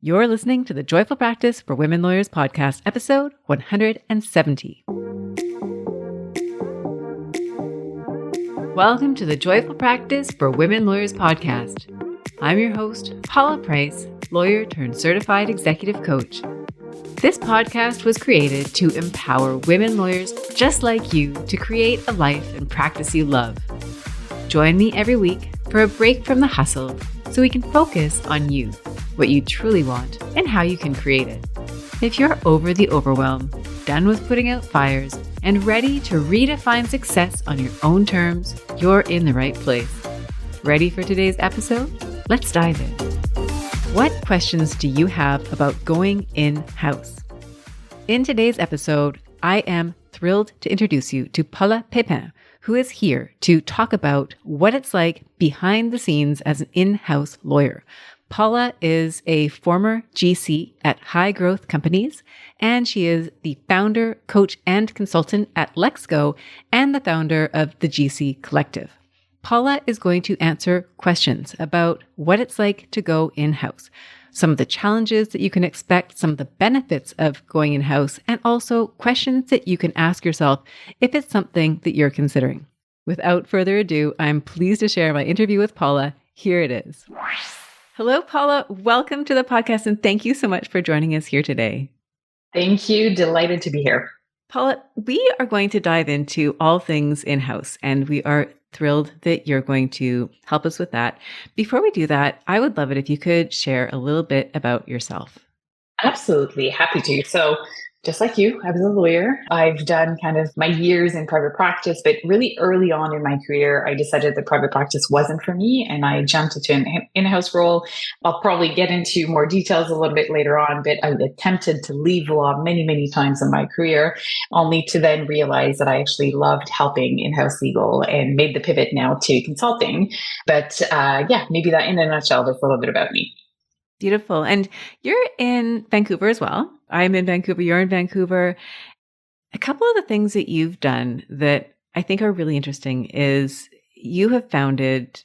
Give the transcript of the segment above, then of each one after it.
You're listening to the Joyful Practice for Women Lawyers podcast, episode 170. Welcome to the Joyful Practice for Women Lawyers podcast. I'm your host, Paula Price, lawyer turned certified executive coach. This podcast was created to empower women lawyers just like you to create a life and practice you love. Join me every week for a break from the hustle so we can focus on you, what you truly want, and how you can create it. If you're over the overwhelm, done with putting out fires, and ready to redefine success on your own terms, you're in the right place. Ready for today's episode? Let's dive in. What questions do you have about going in-house? In today's episode, I am thrilled to introduce you to Paula Pépin, who is here to talk about what it's like behind the scenes as an in-house lawyer. Paula is a former GC at high growth companies, and she is the founder, coach, and consultant at Lexgo and the founder of the GC Collective. Paula is going to answer questions about what it's like to go in-house, some of the challenges that you can expect, some of the benefits of going in-house, and also questions that you can ask yourself if it's something that you're considering. Without further ado, I'm pleased to share my interview with Paula. Here it is. Hello, Paula. Welcome to the podcast, and thank you so much for joining us here today. Thank you. Delighted to be here. Paula, we are going to dive into all things in-house, and we are thrilled that you're going to help us with that. Before we do that, I would love it if you could share a little bit about yourself. Absolutely. Happy to. So just like you, I was a lawyer. I've done kind of my years in private practice, but really early on in my career, I decided that private practice wasn't for me, and I jumped into an in-house role. I'll probably get into more details a little bit later on, but I attempted to leave the law many, many times in my career, only to then realize that I actually loved helping in-house legal and made the pivot now to consulting. But maybe that in a nutshell, that's a little bit about me. Beautiful. And you're in Vancouver as well. I'm in Vancouver. You're in Vancouver. A couple of the things that you've done that I think are really interesting is you have founded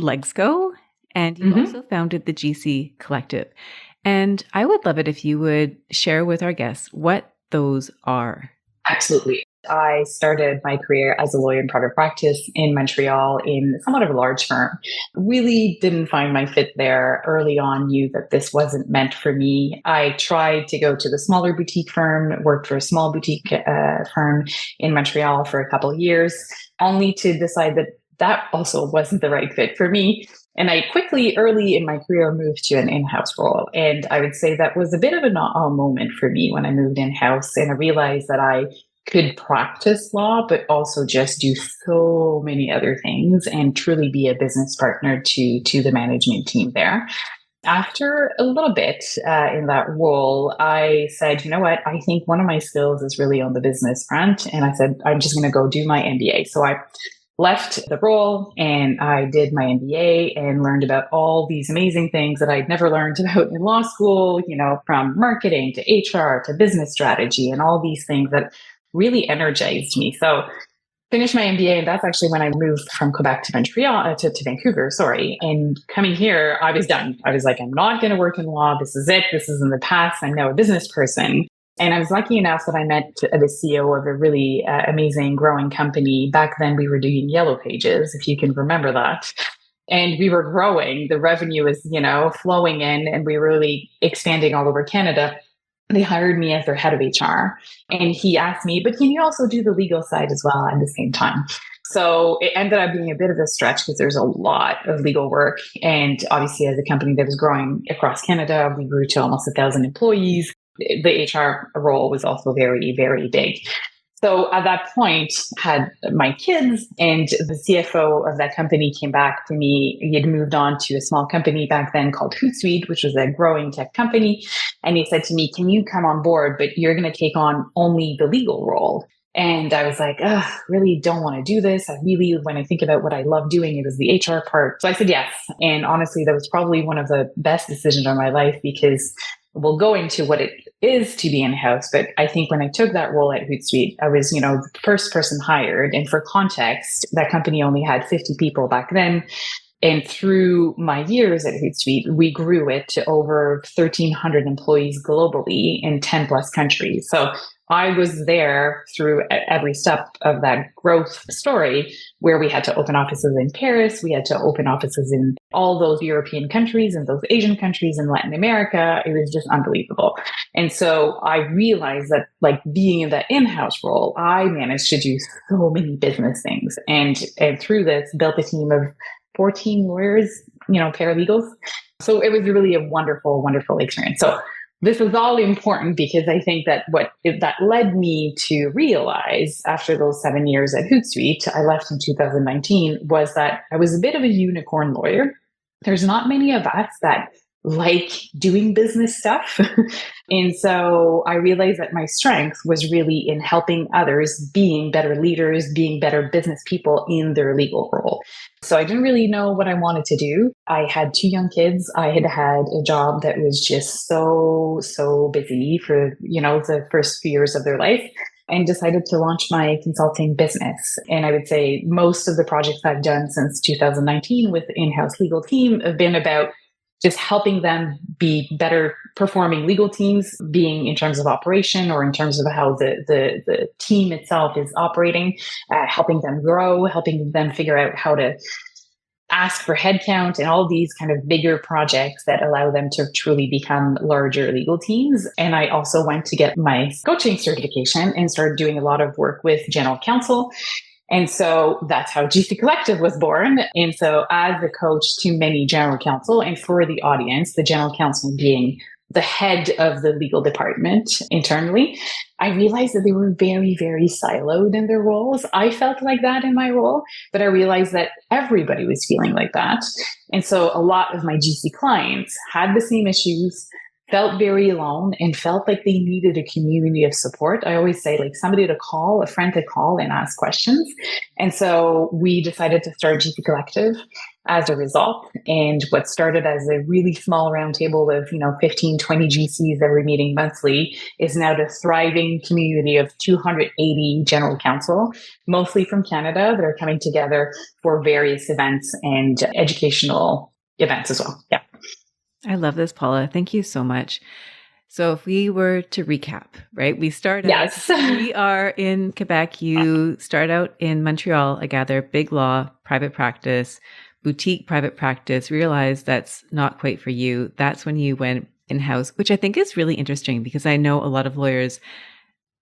Lexgo, and you also founded the GC Collective. And I would love it if you would share with our guests what those are. Absolutely. I started my career as a lawyer in private practice in Montreal in somewhat of a large firm. Really didn't find my fit there. Early on, knew that this wasn't meant for me. I tried to go to the smaller boutique firm, worked for a small boutique firm in Montreal for a couple of years, only to decide that that also wasn't the right fit for me. And I quickly, early in my career, moved to an in-house role. And I would say that was a bit of an aha moment for me when I moved in-house, and I realized that I could practice law, but also just do so many other things and truly be a business partner to the management team there. After a little bit in that role, I said, you know what, I think one of my skills is really on the business front. And I said, I'm just going to go do my MBA. So I left the role and I did my MBA and learned about all these amazing things that I'd never learned about in law school, from marketing to HR to business strategy and all these things that really energized me. So finished my MBA, and that's actually when I moved from Quebec to Montreal, to Vancouver, sorry. And coming here, I was done. I was like, I'm not going to work in law. This is it. This is in the past. I'm now a business person. And I was lucky enough that I met the CEO of a really amazing growing company. Back then, we were doing Yellow Pages, if you can remember that. And we were growing. The revenue was, flowing in, and we were really expanding all over Canada. They hired me as their head of HR. And he asked me, but can you also do the legal side as well at the same time? So it ended up being a bit of a stretch because there's a lot of legal work. And obviously, as a company that was growing across Canada, we grew to almost 1,000 employees. The HR role was also very, very big. So at that point, had my kids, and the CFO of that company came back to me. He had moved on to a small company back then called Hootsuite, which was a growing tech company. And he said to me, can you come on board, but you're going to take on only the legal role? And I was like, really don't want to do this. When I think about what I love doing, it was the HR part. So I said yes. And honestly, that was probably one of the best decisions of my life, because we'll go into what it is to be in-house. But I think when I took that role at Hootsuite, I was, the first person hired. And for context, that company only had 50 people back then. And through my years at Hootsuite, we grew it to over 1,300 employees globally in 10 plus countries. So I was there through every step of that growth story, where we had to open offices in Paris, we had to open offices in all those European countries and those Asian countries and Latin America. It was just unbelievable. And so I realized that, like, being in that in-house role, I managed to do so many business things. And through this, built a team of 14 lawyers, paralegals. So it was really a wonderful, wonderful experience. So this is all important because I think that that led me to realize after those 7 years at Hootsuite, I left in 2019, was that I was a bit of a unicorn lawyer. There's not many of us that like doing business stuff. And so I realized that my strength was really in helping others, being better leaders, being better business people in their legal role. So I didn't really know what I wanted to do. I had 2 young kids. I had had a job that was just so busy for, the first few years of their life, and decided to launch my consulting business. And I would say most of the projects I've done since 2019 with the in-house legal team have been about just helping them be better performing legal teams, being in terms of operation or in terms of how the team itself is operating, helping them grow, helping them figure out how to ask for headcount and all these kind of bigger projects that allow them to truly become larger legal teams. And I also went to get my coaching certification and started doing a lot of work with General Counsel. And so that's how GC Collective was born. And so as a coach to many general counsel, and for the audience, the general counsel being the head of the legal department internally, I realized that they were very, very siloed in their roles. I felt like that in my role, but I realized that everybody was feeling like that. And so a lot of my GC clients had the same issues, felt very alone, and felt like they needed a community of support. I always say, like, somebody to call, a friend to call and ask questions. And so we decided to start GC Collective as a result. And what started as a really small roundtable of, 15, 20 GCs every meeting monthly is now the thriving community of 280 general counsel, mostly from Canada, that are coming together for various events and educational events as well. Yeah. I love this, Paula. Thank you so much. So if we were to recap, right? We are in Quebec. You start out in Montreal, I gather, big law, private practice, boutique private practice, realize that's not quite for you. That's when you went in-house, which I think is really interesting because I know a lot of lawyers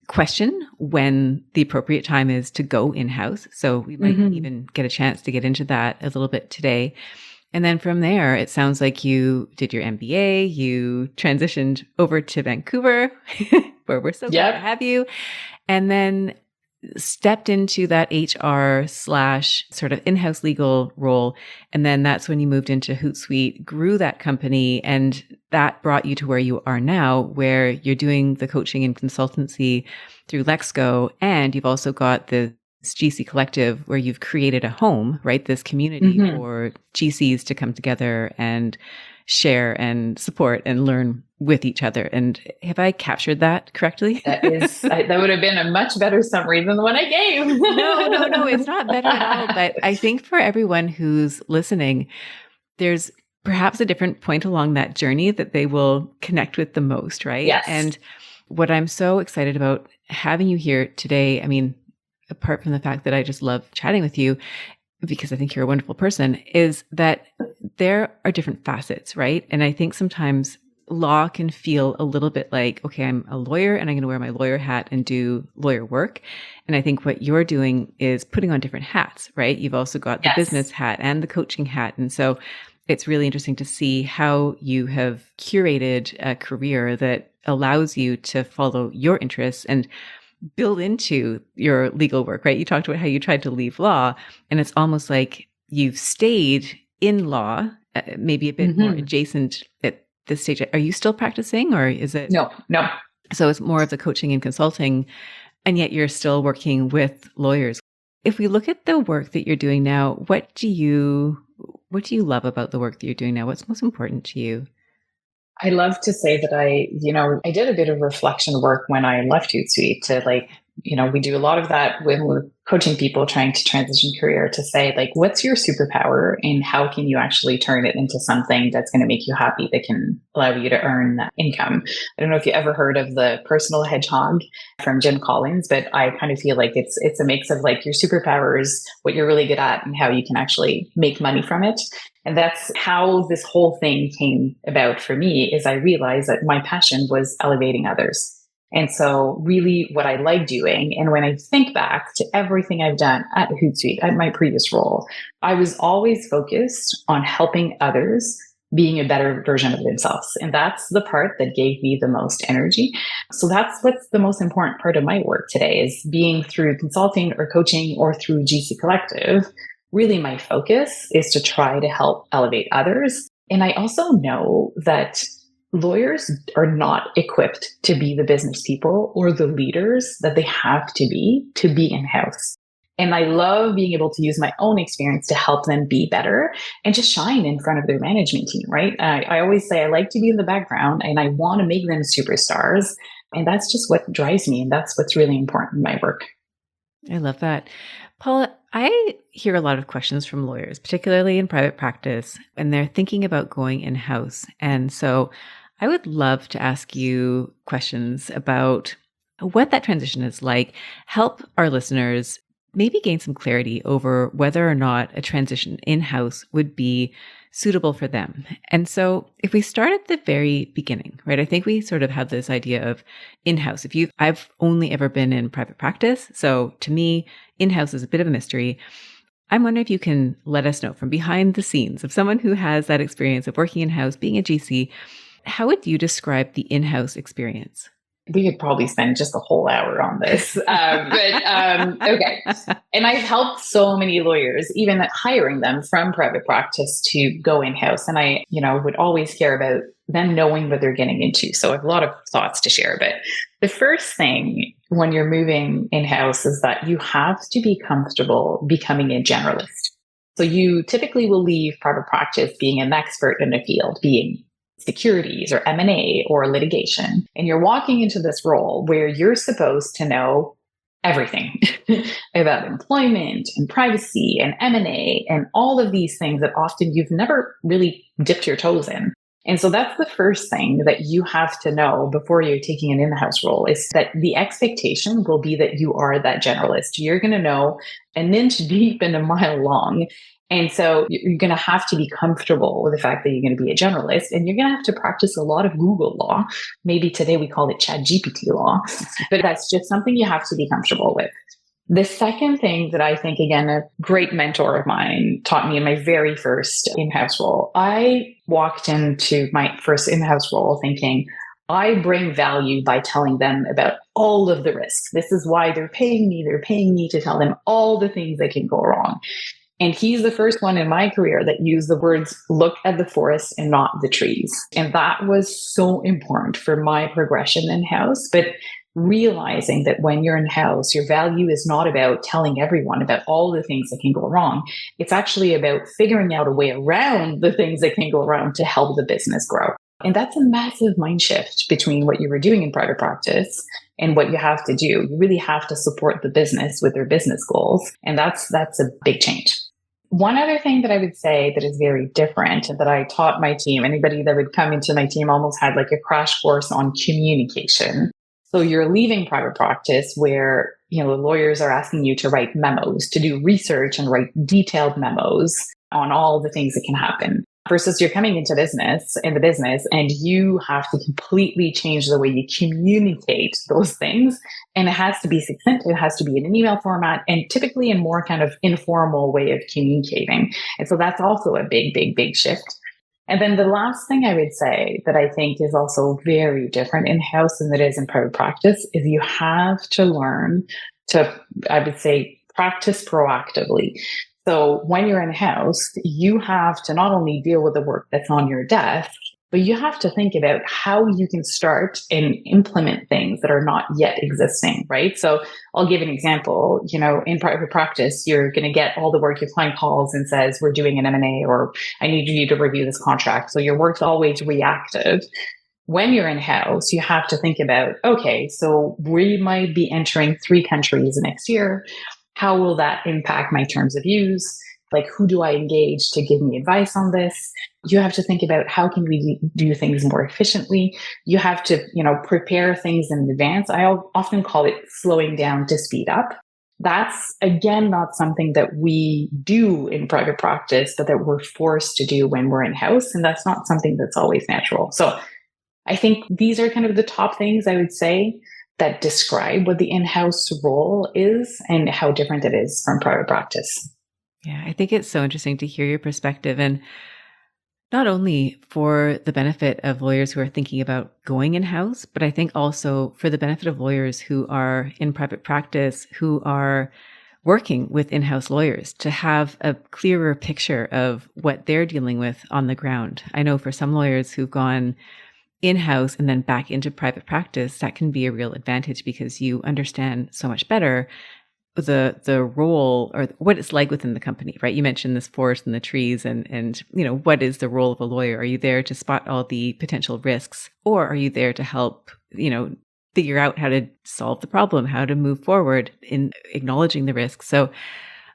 question when the appropriate time is to go in-house. So we might even get a chance to get into that a little bit today. And then from there, it sounds like you did your MBA, you transitioned over to Vancouver, where we're so glad to have you, and then stepped into that HR / sort of in-house legal role. And then that's when you moved into Hootsuite, grew that company, and that brought you to where you are now, where you're doing the coaching and consultancy through Lexgo, and you've also got the GC Collective, where you've created a home, right? This community for GCs to come together and share and support and learn with each other. And have I captured that correctly? That would have been a much better summary than the one I gave. No, it's not better at all. But I think for everyone who's listening, there's perhaps a different point along that journey that they will connect with the most, right? Yes. And what I'm so excited about having you here today, I mean, apart from the fact that I just love chatting with you, because I think you're a wonderful person, is that there are different facets, right? And I think sometimes law can feel a little bit like, okay, I'm a lawyer and I'm going to wear my lawyer hat and do lawyer work. And I think what you're doing is putting on different hats, right? You've also got the business hat and the coaching hat. And so it's really interesting to see how you have curated a career that allows you to follow your interests and build into your legal work, right? You talked about how you tried to leave law, and it's almost like you've stayed in law, maybe a bit more adjacent at this stage. Are you still practicing, or is it? No. So it's more of the coaching and consulting, and yet you're still working with lawyers. If we look at the work that you're doing now, what do you love about the work that you're doing now? What's most important to you? I love to say that I did a bit of reflection work when I left Hootsuite to we do a lot of that when we're coaching people trying to transition career to say, like, what's your superpower and how can you actually turn it into something that's going to make you happy, that can allow you to earn that income? I don't know if you ever heard of the personal hedgehog from Jim Collins, but I kind of feel like it's a mix of like your superpowers, what you're really good at, and how you can actually make money from it. And that's how this whole thing came about for me, is I realized that my passion was elevating others. And so really what I like doing, and when I think back to everything I've done at Hootsuite, at my previous role, I was always focused on helping others being a better version of themselves. And that's the part that gave me the most energy. So that's what's the most important part of my work today, is being through consulting or coaching or through GC Collective. Really, my focus is to try to help elevate others. And I also know that lawyers are not equipped to be the business people or the leaders that they have to be in-house. And I love being able to use my own experience to help them be better and just shine in front of their management team, right? I always say I like to be in the background and I want to make them superstars. And that's just what drives me. And that's what's really important in my work. I love that. Paula, I hear a lot of questions from lawyers, particularly in private practice, and they're thinking about going in-house. And so I would love to ask you questions about what that transition is like, help our listeners maybe gain some clarity over whether or not a transition in-house would be suitable for them. And so if we start at the very beginning, right, I think we sort of have this idea of in-house. I've only ever been in private practice. So to me, in-house is a bit of a mystery. I'm wondering if you can let us know from behind the scenes of someone who has that experience of working in-house, being a GC, how would you describe the in-house experience? We could probably spend just a whole hour on this. Okay. And I've helped so many lawyers, even hiring them from private practice to go in-house. And I, would always care about them knowing what they're getting into. So I have a lot of thoughts to share. But the first thing when you're moving in-house is that you have to be comfortable becoming a generalist. So you typically will leave private practice being an expert in a field, being securities or M&A or litigation. And you're walking into this role where you're supposed to know everything about employment and privacy and M&A and all of these things that often you've never really dipped your toes in. And so that's the first thing that you have to know before you're taking an in-house role, is that the expectation will be that you are that generalist. You're going to know an inch deep and a mile long. And so you're going to have to be comfortable with the fact that you're going to be a generalist, and you're going to have to practice a lot of Google law. Maybe today we call it ChatGPT law, but that's just something you have to be comfortable with. The second thing that I think, again, a great mentor of mine taught me in my very first in-house role, I walked into my first in-house role thinking, I bring value by telling them about all of the risks. This is why they're paying me. They're paying me to tell them all the things that can go wrong. And he's the first one in my career that used the words, look at the forest and not the trees. And that was so important for my progression in-house. But realizing that when you're in-house, your value is not about telling everyone about all the things that can go wrong. It's actually about figuring out a way around the things that can go wrong to help the business grow. And that's a massive mind shift between what you were doing in private practice and what you have to do. You really have to support the business with their business goals. And that's a big change. One other thing that I would say that is very different and that I taught my team, anybody that would come into my team almost had like a crash course on communication. So you're leaving private practice where, the lawyers are asking you to write memos, to do research and write detailed memos on all the things that can happen. Versus you're coming into the business, and you have to completely change the way you communicate those things. And it has to be succinct. It has to be in an email format, and typically in more kind of informal way of communicating. And so that's also a big, big, big shift. And then the last thing I would say that I think is also very different in-house than it is in private practice is you have to learn to, I would say, practice proactively. So when you're in-house, you have to not only deal with the work that's on your desk, but you have to think about how you can start and implement things that are not yet existing, right? So I'll give an example. In private practice, you're going to get all the work, your client calls and says, we're doing an M&A, or I need you to review this contract. So your work's always reactive. When you're in-house, you have to think about, okay, so we might be entering 3 countries next year. How will that impact my terms of use? Like, who do I engage to give me advice on this? You have to think about how can we do things more efficiently. You have to, prepare things in advance. I often call it slowing down to speed up. That's, again, not something that we do in private practice, but that we're forced to do when we're in-house. And that's not something that's always natural. So I think these are kind of the top things I would say that describe what the in-house role is and how different it is from private practice. Yeah, I think it's so interesting to hear your perspective, and not only for the benefit of lawyers who are thinking about going in-house, but I think also for the benefit of lawyers who are in private practice, who are working with in-house lawyers, to have a clearer picture of what they're dealing with on the ground. I know for some lawyers who've gone in-house and then back into private practice, that can be a real advantage because you understand so much better the role or what it's like within the company, right? You mentioned this forest and the trees and what is the role of a lawyer? Are you there to spot all the potential risks, or are you there to help, figure out how to solve the problem, how to move forward in acknowledging the risks? So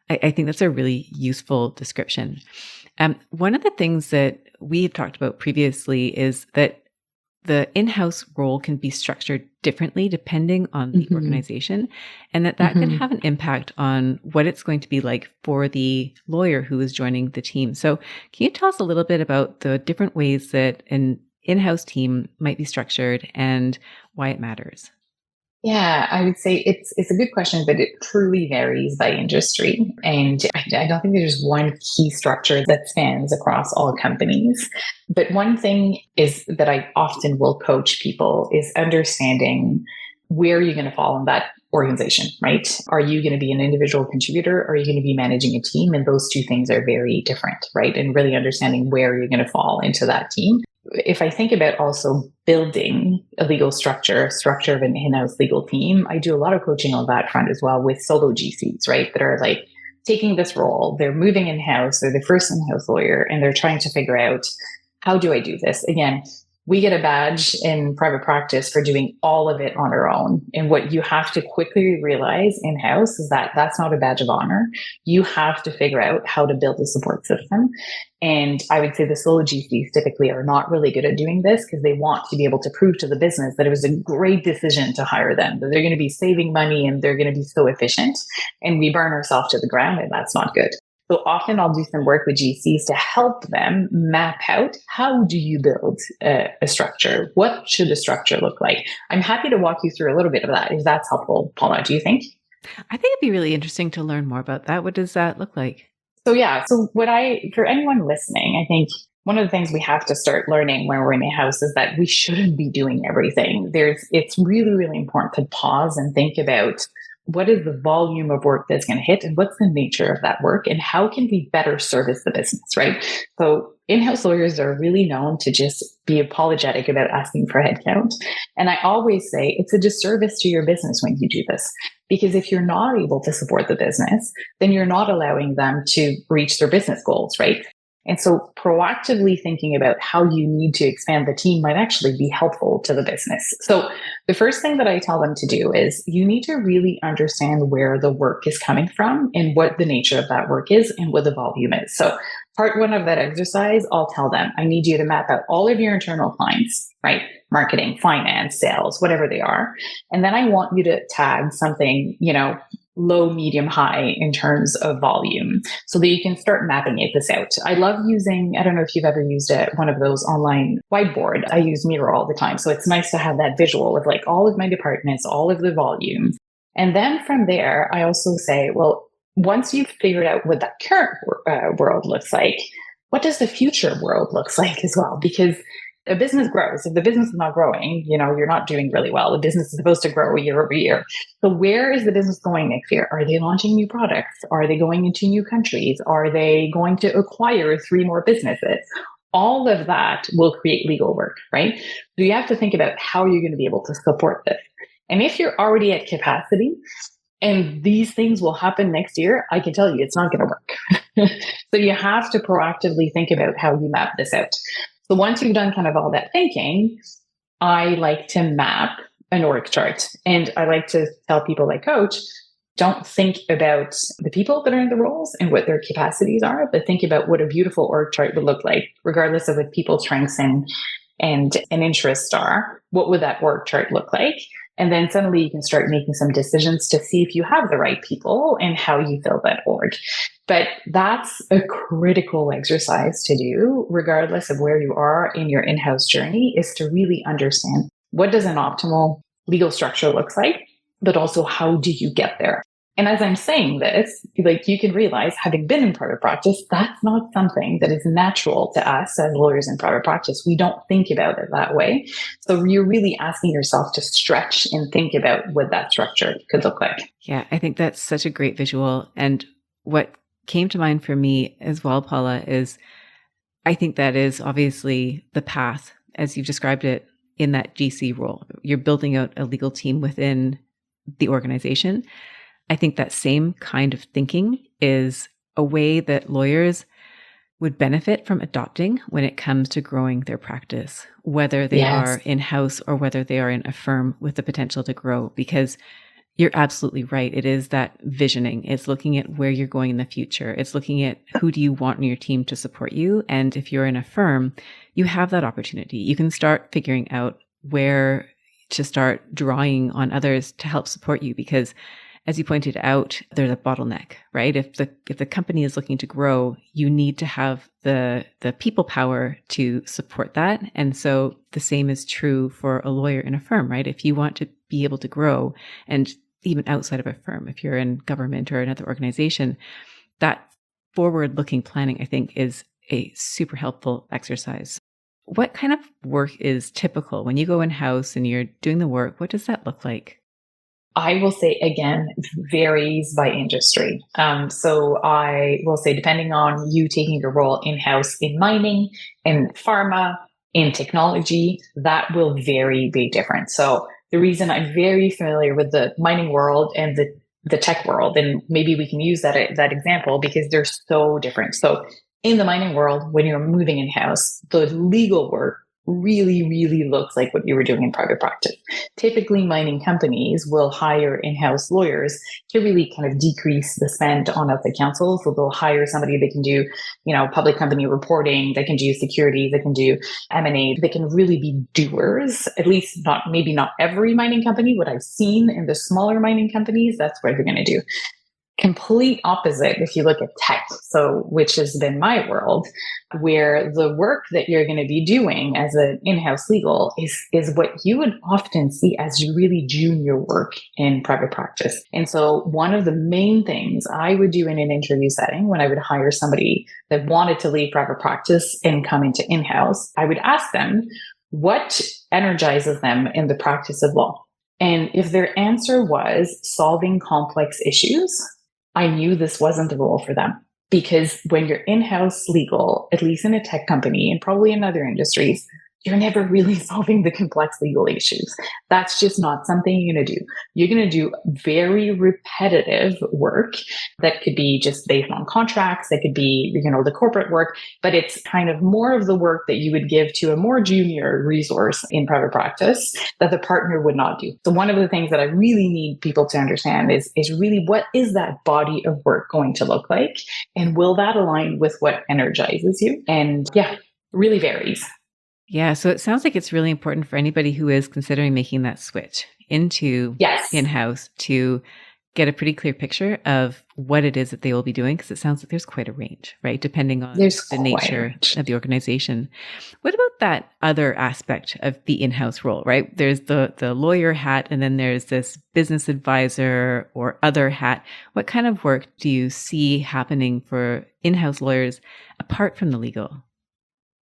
I think that's a really useful description. One of the things that we have talked about previously is that the in-house role can be structured differently depending on the organization, and that can have an impact on what it's going to be like for the lawyer who is joining the team. So can you tell us a little bit about the different ways that an in-house team might be structured and why it matters? Yeah, I would say it's a good question, but it truly varies by industry. And I don't think there's one key structure that spans across all companies. But one thing is that I often will coach people is understanding where you're going to fall in that organization, right? Are you going to be an individual contributor, or are you going to be managing a team? And those two things are very different, right? And really understanding where you're going to fall into that team. If I think about also building a legal structure of an in-house legal team, I do a lot of coaching on that front as well with solo GCs, right? That are like taking this role, they're moving in-house, they're the first in-house lawyer, and they're trying to figure out, how do I do this? Again, we get a badge in private practice for doing all of it on our own. And what you have to quickly realize in-house is that that's not a badge of honor. You have to figure out how to build a support system. And I would say the solo GCs typically are not really good at doing this because they want to be able to prove to the business that it was a great decision to hire them, that they're going to be saving money and they're going to be so efficient. And we burn ourselves to the ground, and that's not good. So often I'll do some work with GCs to help them map out, how do you build a structure? What should the structure look like? I'm happy to walk you through a little bit of that if that's helpful. Paula, do you think? I think it'd be really interesting to learn more about that. What does that look like? So for anyone listening, I think one of the things we have to start learning when we're in a house is that we shouldn't be doing everything. It's really, really important to pause and think about, what is the volume of work that's going to hit, and what's the nature of that work, and how can we better service the business, right? So in-house lawyers are really known to just be apologetic about asking for headcount. And I always say it's a disservice to your business when you do this, because if you're not able to support the business, then you're not allowing them to reach their business goals, right? And so proactively thinking about how you need to expand the team might actually be helpful to the business. So the first thing that I tell them to do is you need to really understand where the work is coming from and what the nature of that work is and what the volume is. So part one of that exercise, I'll tell them, I need you to map out all of your internal clients, right? Marketing, finance, sales, whatever they are. And then I want you to tag something, low, medium, high in terms of volume so that you can start mapping this out. I love using, I don't know if you've ever used one of those online whiteboard. I use Miro all the time. So it's nice to have that visual of like all of my departments, all of the volume. And then from there, I also say, well, once you've figured out what that current world looks like, what does the future world looks like as well? Because a business grows. If the business is not growing, you're not doing really well. The business is supposed to grow year over year. So where is the business going next year? Are they launching new products? Are they going into new countries? Are they going to acquire 3 more businesses? All of that will create legal work, right? So you have to think about how you're going to be able to support this. And if you're already at capacity and these things will happen next year, I can tell you it's not going to work. So you have to proactively think about how you map this out. So once you've done kind of all that thinking, I like to map an org chart. And I like to tell people I coach, don't think about the people that are in the roles and what their capacities are, but think about what a beautiful org chart would look like, regardless of what people's strengths and an interest are. What would that org chart look like? And then suddenly you can start making some decisions to see if you have the right people and how you fill that org. But that's a critical exercise to do, regardless of where you are in your in-house journey, is to really understand what does an optimal legal structure looks like, but also how do you get there? And as I'm saying this, like you can realize, having been in private practice, that's not something that is natural to us as lawyers in private practice. We don't think about it that way. So you're really asking yourself to stretch and think about what that structure could look like. Yeah, I think that's such a great visual. And what came to mind for me as well, Paula, is I think that is obviously the path, as you've described it, in that GC role. You're building out a legal team within the organization. I think that same kind of thinking is a way that lawyers would benefit from adopting when it comes to growing their practice, whether they are in-house or whether they are in a firm with the potential to grow, because you're absolutely right. It is that visioning. It's looking at where you're going in the future. It's looking at who do you want in your team to support you. And if you're in a firm, you have that opportunity. You can start figuring out where to start drawing on others to help support you, because as you pointed out, there's a bottleneck, right? If the company is looking to grow, you need to have the people power to support that. And so the same is true for a lawyer in a firm, right? If you want to be able to grow, and even outside of a firm, if you're in government or another organization, that forward-looking planning, I think, is a super helpful exercise. What kind of work is typical when you go in-house and you're doing the work? What does that look like? I will say, again, varies by industry. So I will say, depending on you taking your role in-house in mining, in pharma, in technology, that will be different. So the reason I'm very familiar with the mining world and the tech world, and maybe we can use that example because they're so different. So in the mining world, when you're moving in-house, the legal work really looks like what you were doing in private practice. Typically, mining companies will hire in-house lawyers to really kind of decrease the spend on outside counsel. So they'll hire somebody that can do, public company reporting, that can do security, that can do M&A, that can really be doers. At least maybe not every mining company. What I've seen in the smaller mining companies, that's what they're going to do. Complete opposite if you look at tech, which has been my world, where the work that you're going to be doing as an in-house legal is what you would often see as really junior work in private practice. And so one of the main things I would do in an interview setting when I would hire somebody that wanted to leave private practice and come into in-house, I would ask them what energizes them in the practice of law. And if their answer was solving complex issues, I knew this wasn't the role for them, because when you're in-house legal, at least in a tech company and probably in other industries, you're never really solving the complex legal issues. That's just not something you're going to do. You're going to do very repetitive work that could be just based on contracts. That could be, the corporate work, but it's kind of more of the work that you would give to a more junior resource in private practice that the partner would not do. So one of the things that I really need people to understand is really, what is that body of work going to look like? And will that align with what energizes you? And really varies. Yeah. So it sounds like it's really important for anybody who is considering making that switch into in-house to get a pretty clear picture of what it is that they will be doing, because it sounds like there's quite a range, right? Depending on the nature of the organization. What about that other aspect of the in-house role, right? There's the lawyer hat, and then there's this business advisor or other hat. What kind of work do you see happening for in-house lawyers apart from the legal?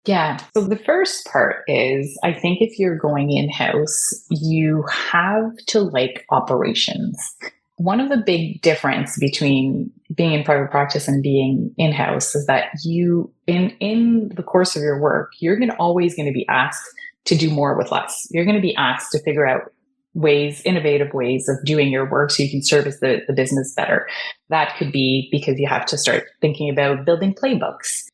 Yeah. So the first part is, I think if you're going in-house, you have to like operations. One of the big difference between being in private practice and being in-house is that you, in the course of your work, you're always going to be asked to do more with less. You're going to be asked to figure out innovative ways of doing your work so you can service the business better. That could be because you have to start thinking about building playbooks,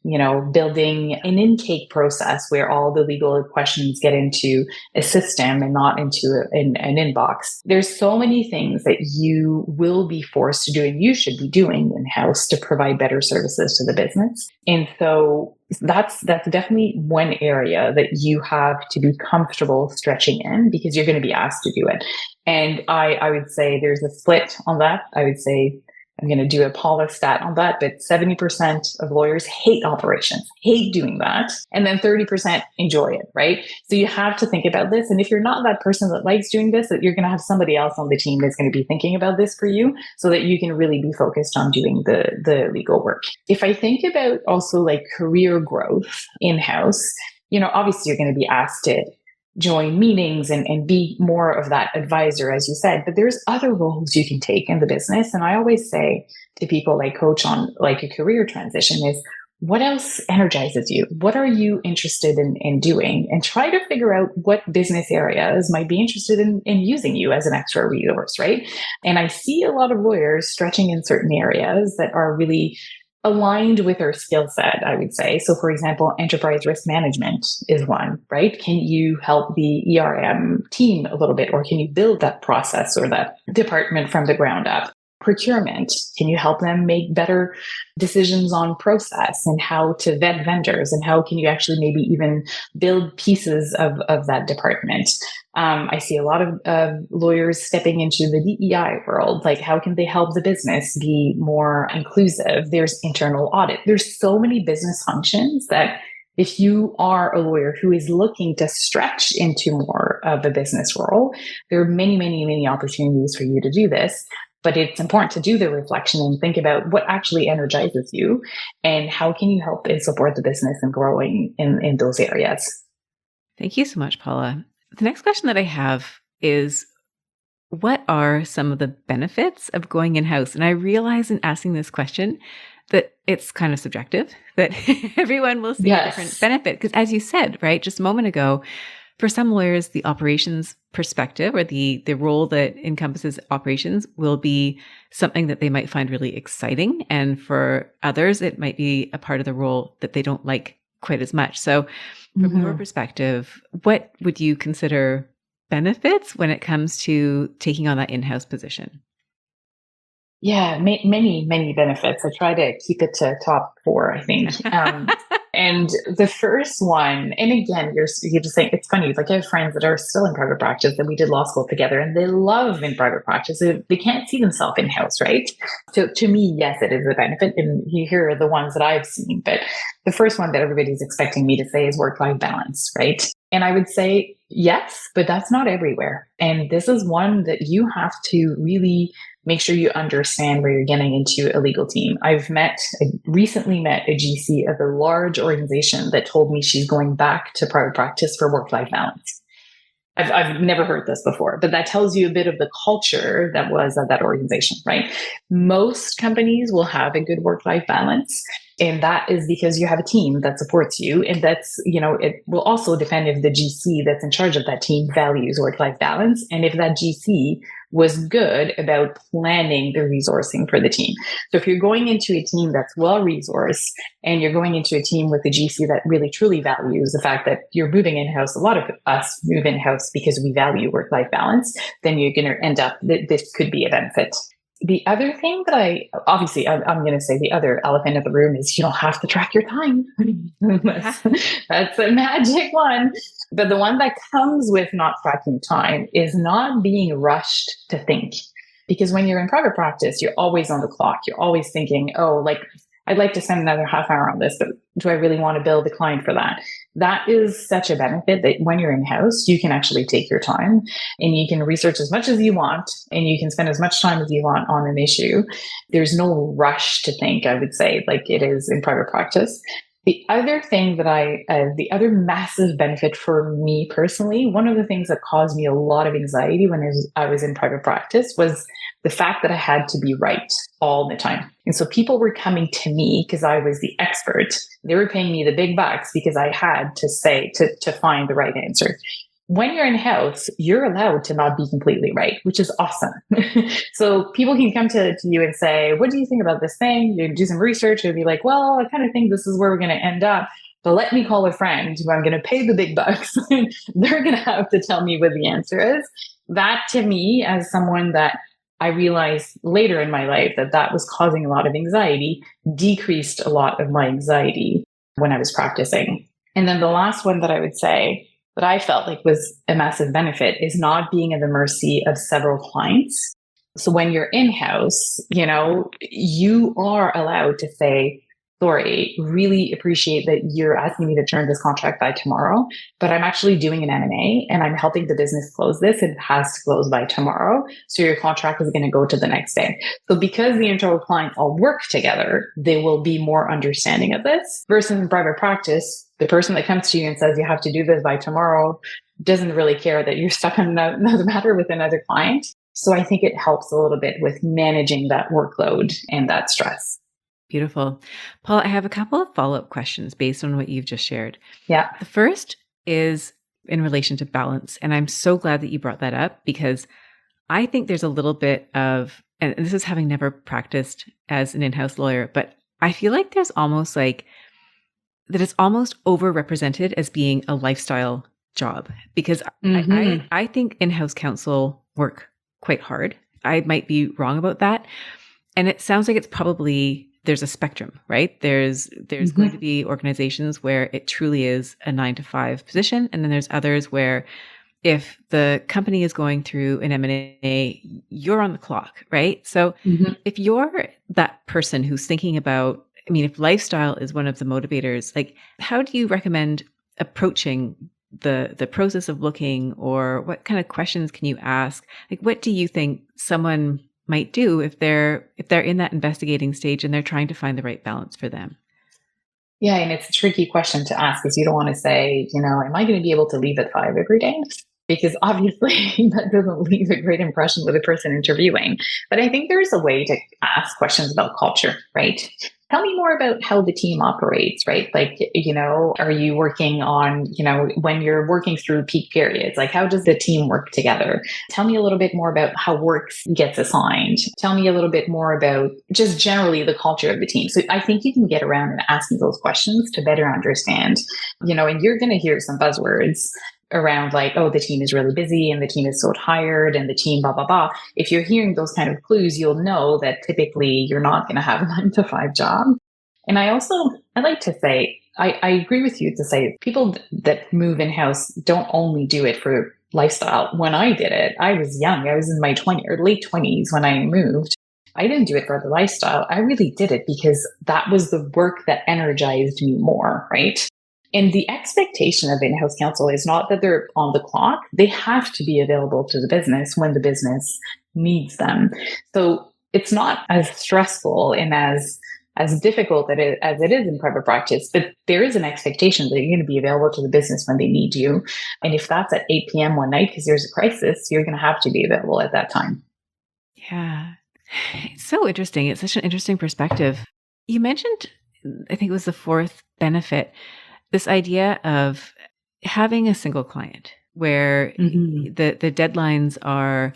building an intake process where all the legal questions get into a system and not into an inbox. There's so many things that you will be forced to do and you should be doing in-house to provide better services to the business. And so that's definitely one area that you have to be comfortable stretching in because you're going to be asked to do it. And I would say there's a split on that. I would say I'm going to do a Paula stat on that, but 70% of lawyers hate operations, hate doing that. And then 30% enjoy it, right? So you have to think about this. And if you're not that person that likes doing this, that you're going to have somebody else on the team that's going to be thinking about this for you so that you can really be focused on doing the legal work. If I think about also like career growth in-house, obviously you're going to be asked to join meetings and be more of that advisor, as you said, but there's other roles you can take in the business. And I always say to people I coach on like a career transition is, what else energizes you? What are you interested in doing? And try to figure out what business areas might be interested in using you as an extra resource, right? And I see a lot of lawyers stretching in certain areas that are really aligned with our skill set, I would say. So for example, enterprise risk management is one, right? Can you help the ERM team a little bit, or can you build that process or that department from the ground up? Procurement, can you help them make better decisions on process and how to vet vendors, and how can you actually maybe even build pieces of that department? I see a lot of lawyers stepping into the DEI world. Like, how can they help the business be more inclusive? There's internal audit. There's so many business functions that if you are a lawyer who is looking to stretch into more of a business role, there are many, many, many opportunities for you to do this. But it's important to do the reflection and think about what actually energizes you and how can you help and support the business and growing in those areas. Thank you so much, Paula. The next question that I have is, what are some of the benefits of going in-house? And I realize in asking this question that it's kind of subjective, that everyone will see a different benefit. Because as you said, right, just a moment ago, for some lawyers, the operations perspective or the role that encompasses operations will be something that they might find really exciting. And for others, it might be a part of the role that they don't like quite as much. So from your perspective, what would you consider benefits when it comes to taking on that in-house position? Yeah, many, many benefits. I try to keep it to top 4, I think. And the first one, and again, you're just saying, it's funny, like I have friends that are still in private practice and we did law school together and they love in private practice. They can't see themselves in-house, right? So to me, yes, it is a benefit. And here are the ones that I've seen. But the first one that everybody's expecting me to say is work-life balance, right? And I would say, yes, but that's not everywhere. And this is one that you have to really make sure you understand where you're getting into a legal team. I recently met a GC of a large organization that told me she's going back to private practice for work-life balance. I've never heard this before, but that tells you a bit of the culture that was at that organization, right? Most companies will have a good work-life balance. And that is because you have a team that supports you. And that's, it will also depend if the GC that's in charge of that team values work-life balance. And if that GC was good about planning the resourcing for the team. So if you're going into a team that's well-resourced and you're going into a team with a GC that really truly values the fact that you're moving in-house, a lot of us move in-house because we value work-life balance, then you're going to end up, this could be a benefit. The other thing that I'm going to say the other elephant in the room is you don't have to track your time. That's a magic one. But the one that comes with not tracking time is not being rushed to think. Because when you're in private practice, you're always on the clock. You're always thinking, I'd like to spend another half hour on this, but do I really want to bill the client for that? That is such a benefit that when you're in-house, you can actually take your time and you can research as much as you want and you can spend as much time as you want on an issue. There's no rush to think, I would say, like it is in private practice. The other thing that the other massive benefit for me personally, one of the things that caused me a lot of anxiety when I was in private practice was the fact that I had to be right all the time. And so people were coming to me because I was the expert. They were paying me the big bucks because I had to say, to find the right answer. When you're in house, you're allowed to not be completely right, which is awesome. So people can come to you and say, what do you think about this thing? You do some research and be like, well, I kind of think this is where we're going to end up. But let me call a friend who I'm going to pay the big bucks. They're going to have to tell me what the answer is. That to me, as someone that I realized later in my life that was causing a lot of anxiety, decreased a lot of my anxiety when I was practicing. And then the last one that I would say that I felt like was a massive benefit is not being at the mercy of several clients. So when you're in-house, you are allowed to say, sorry, really appreciate that you're asking me to turn this contract by tomorrow, but I'm actually doing an M&A and I'm helping the business close this. It has to close by tomorrow. So your contract is going to go to the next day. So because the internal clients all work together, they will be more understanding of this versus in private practice. The person that comes to you and says you have to do this by tomorrow doesn't really care that you're stuck on another matter with another client. So I think it helps a little bit with managing that workload and that stress. Beautiful. Paula, I have a couple of follow-up questions based on what you've just shared. Yeah. The first is in relation to balance. And I'm so glad that you brought that up because I think there's a little bit of, and this is having never practiced as an in-house lawyer, but I feel like there's almost like that it's almost overrepresented as being a lifestyle job because I think in-house counsel work quite hard. I might be wrong about that. And it sounds like it's probably, there's a spectrum, right? There's going to be organizations where it truly is a 9-to-5 position. And then there's others where if the company is going through an M&A, you're on the clock, right? So if you're that person who's thinking about, if lifestyle is one of the motivators, like how do you recommend approaching the process of looking, or what kind of questions can you ask? Like, what do you think someone might do if they're in that investigating stage and they're trying to find the right balance for them? Yeah, and it's a tricky question to ask because you don't want to say, am I going to be able to leave at 5 every day? Because obviously that doesn't leave a great impression with the person interviewing. But I think there's a way to ask questions about culture, right? Tell me more about how the team operates, right? Like, are you working on, when you're working through peak periods, like how does the team work together? Tell me a little bit more about how work gets assigned. Tell me a little bit more about just generally the culture of the team. So I think you can get around and asking those questions to better understand, and you're going to hear some buzzwords around like, oh, the team is really busy and the team is so tired and the team blah, blah, blah. If you're hearing those kind of clues, you'll know that typically you're not going to have a 9-to-5 job. And I like to say, I agree with you to say people that move in-house don't only do it for lifestyle. When I did it, I was young. I was in my late 20s when I moved. I didn't do it for the lifestyle. I really did it because that was the work that energized me more, right? And the expectation of in-house counsel is not that they're on the clock. They have to be available to the business when the business needs them. So it's not as stressful and as difficult as it is in private practice, but there is an expectation that you're going to be available to the business when they need you. And if that's at 8 p.m. one night because there's a crisis, you're going to have to be available at that time. Yeah. It's so interesting. It's such an interesting perspective. You mentioned, I think it was the fourth benefit, this idea of having a single client where the deadlines are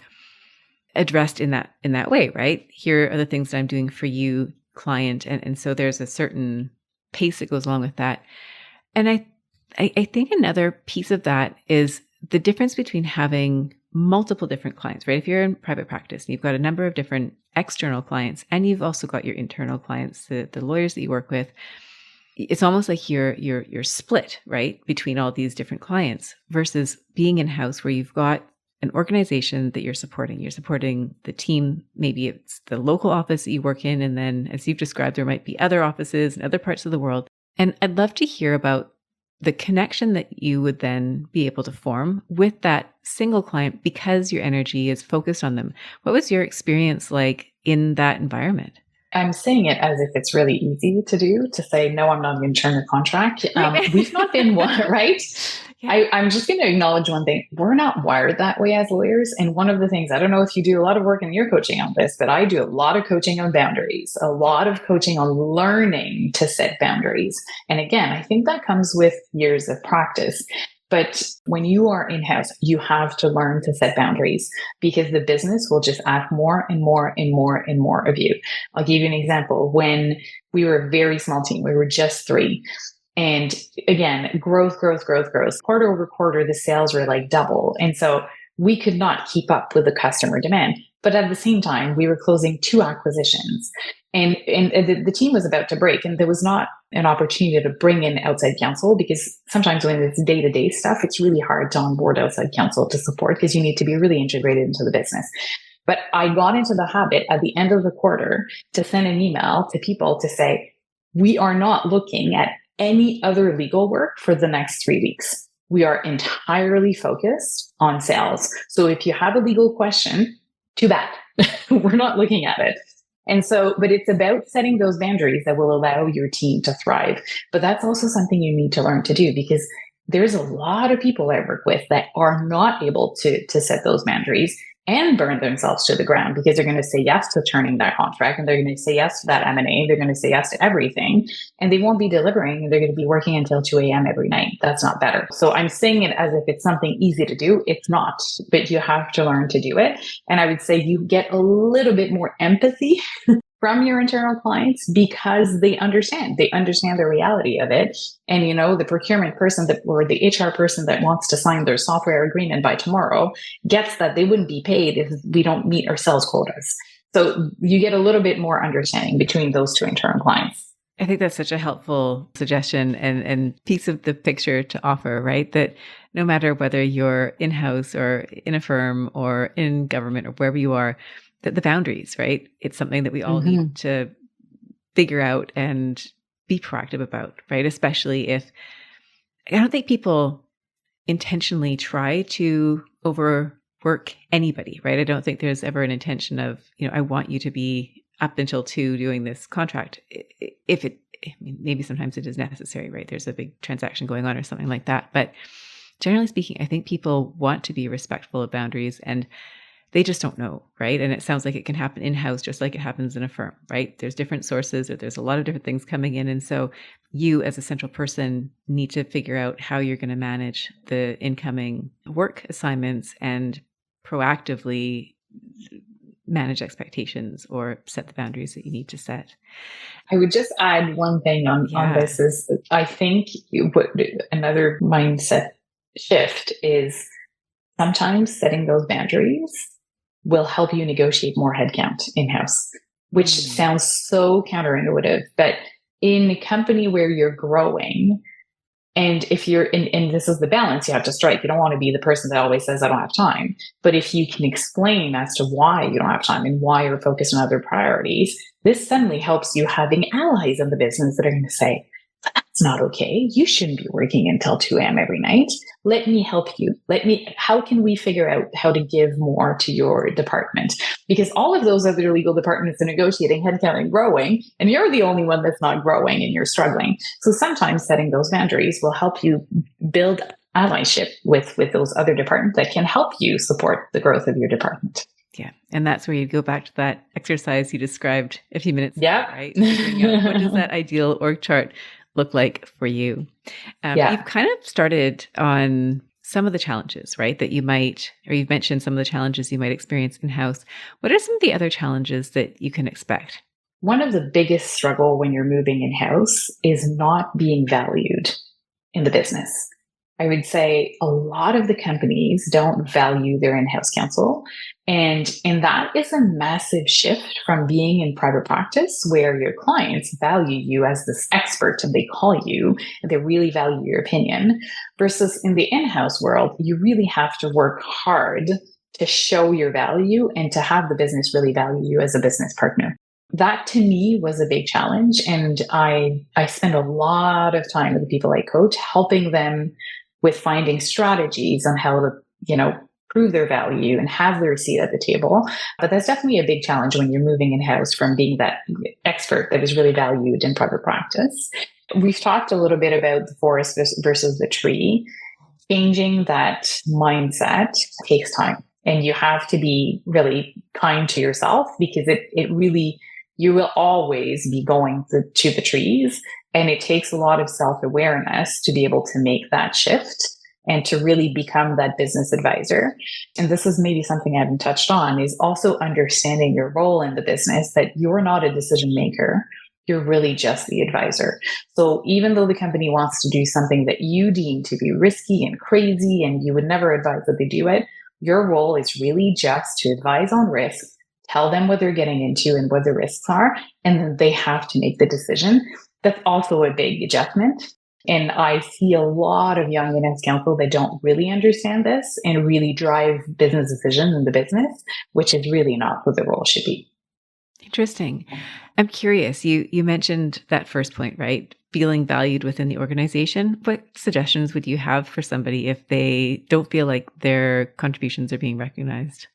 addressed in that way, right? Here are the things that I'm doing for you, client. And so there's a certain pace that goes along with that. And I think another piece of that is the difference between having multiple different clients, right? If you're in private practice and you've got a number of different external clients and you've also got your internal clients, the lawyers that you work with, it's almost like you're split, right, between all these different clients versus being in-house where you've got an organization that you're supporting. You're supporting the team. Maybe it's the local office that you work in. And then as you've described, there might be other offices in other parts of the world. And I'd love to hear about the connection that you would then be able to form with that single client because your energy is focused on them. What was your experience like in that environment? I'm saying it as if it's really easy to do, to say, no, I'm not going to turn the contract. We've not been one, right? Yeah. I'm just going to acknowledge one thing. We're not wired that way as lawyers. And one of the things, I don't know if you do a lot of work in your coaching on this, but I do a lot of coaching on boundaries, a lot of coaching on learning to set boundaries. And again, I think that comes with years of practice. But when you are in-house, you have to learn to set boundaries because the business will just ask more and more and more and more of you. I'll give you an example. When we were a very small team, we were just three. And again, growth. Quarter over quarter, the sales were like double. And so we could not keep up with the customer demand. But at the same time, we were closing 2 acquisitions. And the team was about to break, and there was not an opportunity to bring in outside counsel because sometimes when it's day-to-day stuff, it's really hard to onboard outside counsel to support because you need to be really integrated into the business. But I got into the habit at the end of the quarter to send an email to people to say, we are not looking at any other legal work for the next 3 weeks. We are entirely focused on sales. So if you have a legal question, too bad. We're not looking at it. And so, but it's about setting those boundaries that will allow your team to thrive. But that's also something you need to learn to do because there's a lot of people I work with that are not able to set those boundaries and burn themselves to the ground because they're going to say yes to turning that contract and they're going to say yes to that M&A. They're going to say yes to everything and they won't be delivering. And they're going to be working until 2 a.m. every night. That's not better. So I'm saying it as if it's something easy to do. It's not, but you have to learn to do it. And I would say you get a little bit more empathy from your internal clients because they understand the reality of it. And, you know, the procurement person or the HR person that wants to sign their software agreement by tomorrow gets that they wouldn't be paid if we don't meet our sales quotas. So you get a little bit more understanding between those 2 internal clients. I think that's such a helpful suggestion and piece of the picture to offer, right? That no matter whether you're in-house or in a firm or in government or wherever you are, that the boundaries, right? It's something that we all need to figure out and be proactive about, right? Especially if I don't think people intentionally try to overwork anybody, right? I don't think there's ever an intention of, you know, I want you to be up until 2 doing this contract. If it, I mean, maybe sometimes it is necessary, right? There's a big transaction going on or something like that. But generally speaking, I think people want to be respectful of boundaries and they just don't know, right? And it sounds like it can happen in-house just like it happens in a firm, right? There's different sources or there's a lot of different things coming in. And so you as a central person need to figure out how you're going to manage the incoming work assignments and proactively manage expectations or set the boundaries that you need to set. I would just add one thing on this is I think another mindset shift is sometimes setting those boundaries will help you negotiate more headcount in-house, which sounds so counterintuitive. But in a company where you're growing, and if you're and this is the balance you have to strike. You don't want to be the person that always says, I don't have time. But if you can explain as to why you don't have time and why you're focused on other priorities, this suddenly helps you having allies in the business that are going to say, that's not okay. You shouldn't be working until 2 a.m. every night. Let me help you. How can we figure out how to give more to your department? Because all of those other legal departments are negotiating headcount and growing, and you're the only one that's not growing and you're struggling. So sometimes setting those boundaries will help you build allyship with those other departments that can help you support the growth of your department. Yeah. And that's where you go back to that exercise you described a few minutes ago, right? Figuring out what does that ideal org chart look like for you? You've kind of started on some of the challenges, right? That you might, or you've mentioned some of the challenges you might experience in-house. What are some of the other challenges that you can expect? One of the biggest struggle when you're moving in-house is not being valued in the business. I would say a lot of the companies don't value their in-house counsel. And that is a massive shift from being in private practice where your clients value you as this expert and they call you and they really value your opinion versus in the in-house world, you really have to work hard to show your value and to have the business really value you as a business partner. That to me was a big challenge. And I spend a lot of time with the people I coach, helping them with finding strategies on how to, prove their value and have their seat at the table. But that's definitely a big challenge when you're moving in-house from being that expert that is really valued in private practice. We've talked a little bit about the forest versus the tree. Changing that mindset takes time. And you have to be really kind to yourself because it really, you will always be going to the trees. And it takes a lot of self-awareness to be able to make that shift and to really become that business advisor. And this is maybe something I haven't touched on, is also understanding your role in the business, that you're not a decision maker. You're really just the advisor. So even though the company wants to do something that you deem to be risky and crazy, and you would never advise that they do it, your role is really just to advise on risk, tell them what they're getting into and what the risks are, and then they have to make the decision. That's also a big adjustment. And I see a lot of young in-house counsel that don't really understand this and really drive business decisions in the business, which is really not what the role should be. Interesting. I'm curious, you mentioned that first point, right? Feeling valued within the organization. What suggestions would you have for somebody if they don't feel like their contributions are being recognized?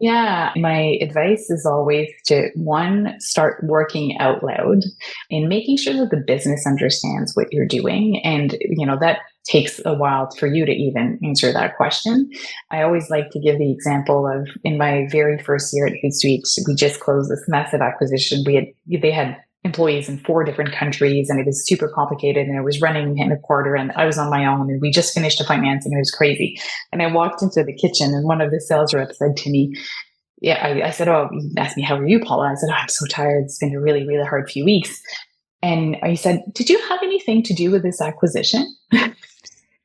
Yeah, my advice is always to, one, start working out loud and making sure that the business understands what you're doing. And, that takes a while for you to even answer that question. I always like to give the example of, in my very first year at Hootsuite, we just closed this massive acquisition. They had employees in 4 different countries, and it was super complicated, and it was running in a quarter, and I was on my own, and we just finished the financing, and it was crazy. And I walked into the kitchen, and one of the sales reps said to me, I said, "Oh, you asked me, how are you, Paula?" I said, "Oh, I'm so tired. It's been a really, really hard few weeks." And he said, "Did you have anything to do with this acquisition?"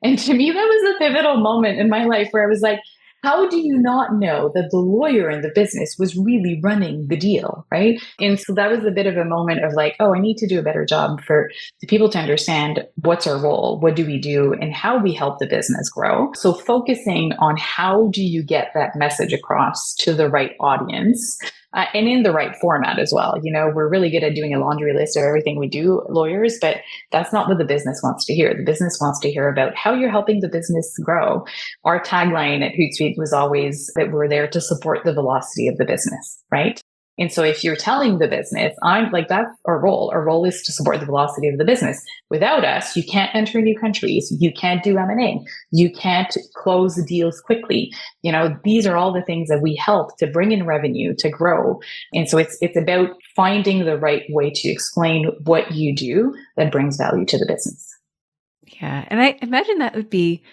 And to me, that was a pivotal moment in my life where I was like, how do you not know that the lawyer in the business was really running the deal, right? And so that was a bit of a moment of like, oh, I need to do a better job for the people to understand what's our role, what do we do, and how we help the business grow. So focusing on how do you get that message across to the right audience, and in the right format as well. We're really good at doing a laundry list of everything we do, lawyers, but that's not what the business wants to hear. The business wants to hear about how you're helping the business grow. Our tagline at Hootsuite was always that we're there to support the velocity of the business, right? And so if you're telling the business, I'm like, that's our role. Our role is to support the velocity of the business. Without us, you can't enter new countries. You can't do M&A. You can't close deals quickly. These are all the things that we help to bring in revenue, to grow. And so it's about finding the right way to explain what you do that brings value to the business. Yeah. And I imagine that would be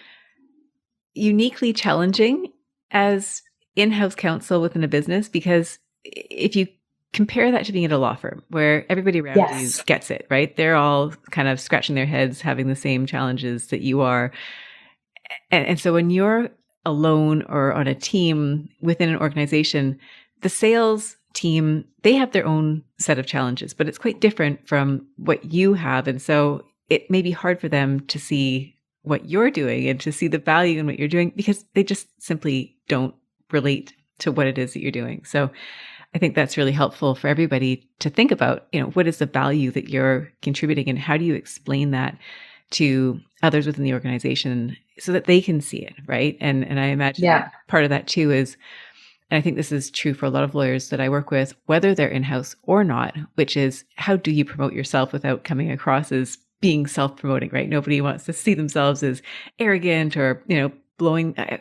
uniquely challenging as in-house counsel within a business, because if you compare that to being at a law firm where everybody around you gets it, right? They're all kind of scratching their heads, having the same challenges that you are. And so when you're alone or on a team within an organization, the sales team, they have their own set of challenges, but it's quite different from what you have. And so it may be hard for them to see what you're doing and to see the value in what you're doing, because they just simply don't relate to what it is that you're doing. So I think that's really helpful for everybody to think about, what is the value that you're contributing and how do you explain that to others within the organization so that they can see it, right? And I imagine part of that too is, and I think this is true for a lot of lawyers that I work with, whether they're in-house or not, which is, how do you promote yourself without coming across as being self-promoting, right? Nobody wants to see themselves as arrogant or, blowing, I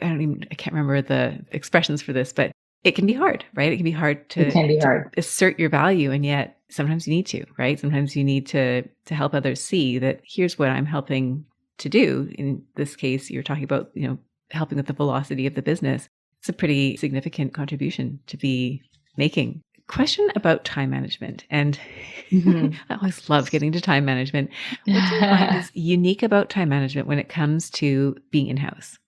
can't remember the expressions for this, but it can be hard, right? It can be hard to assert your value. And yet sometimes you need to, right? Sometimes you need to help others see that here's what I'm helping to do. In this case, you're talking about, helping with the velocity of the business. It's a pretty significant contribution to be making. Question about time management. And I always love getting to time management. What do you find is unique about time management when it comes to being in-house?